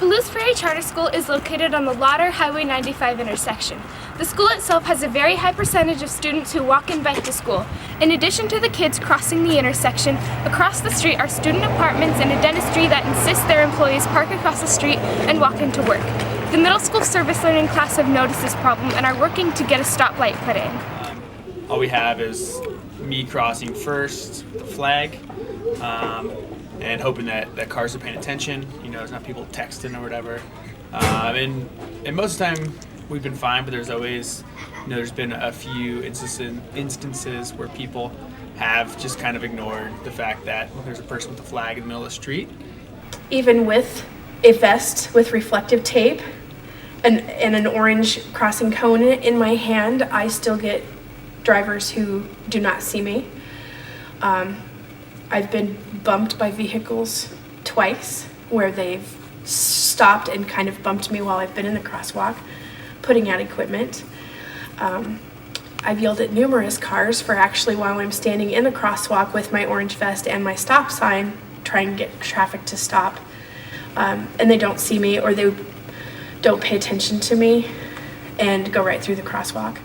Palouse Prairie Charter School is located on the Lauder Highway 95 intersection. The school itself has a very high percentage of students who walk and bike to school. In addition to the kids crossing the intersection, across the street are student apartments and a dentistry that insist their employees park across the street and walk into work. The middle school service learning class have noticed this problem and are working to get a stoplight put in. All we have is me crossing first, the flag, and hoping that cars are paying attention. You know, there's not people texting or whatever. And most of the time we've been fine, but there's always, there's been a few instances where people have just kind of ignored the fact that there's a person with a flag in the middle of the street. Even with a vest with reflective tape and an orange crossing cone in my hand, I still get drivers who do not see me. I've been bumped by vehicles twice where they've stopped and kind of bumped me while I've been in the crosswalk, putting out equipment. I've yelled at numerous cars for actually while I'm standing in the crosswalk with my orange vest and my stop sign, trying to get traffic to stop. And they don't see me or they don't pay attention to me and go right through the crosswalk.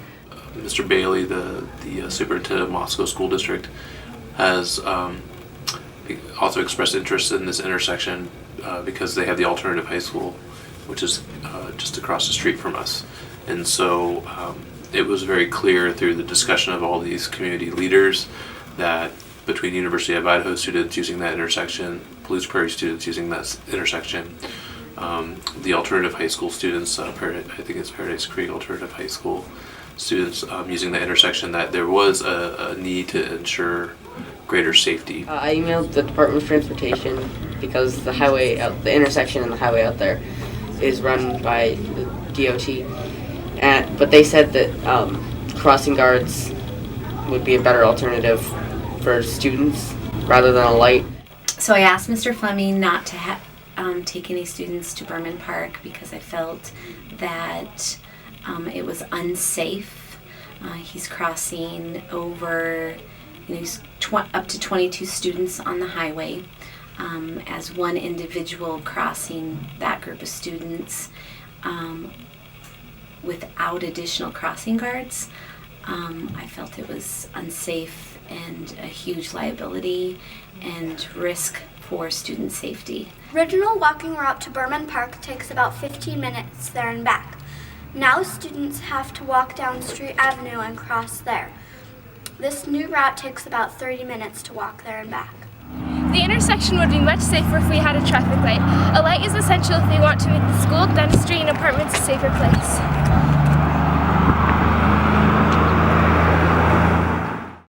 Mr. Bailey, the superintendent of Moscow School District, has also expressed interest in this intersection because they have the alternative high school, which is just across the street from us. And so it was very clear through the discussion of all these community leaders that between University of Idaho students using that intersection, Palouse Prairie students using that intersection, the alternative high school students, I think it's Paradise Creek Alternative High School students using the intersection, that there was a need to ensure greater safety. I emailed the Department of Transportation because the intersection and the highway out there is run by the DOT, but they said that crossing guards would be a better alternative for students rather than a light. So I asked Mr. Fleming not to take any students to Berman Park because I felt that it was unsafe. He's crossing over, he's up to 22 students on the highway. As one individual crossing that group of students without additional crossing guards, I felt it was unsafe and a huge liability and risk for student safety. Original walking route to Berman Park takes about 15 minutes there and back. Now students have to walk down Street Avenue and cross there. This new route takes about 30 minutes to walk there and back. The intersection would be much safer if we had a traffic light. A light is essential if we want to make the school, dentistry, and apartments a safer place.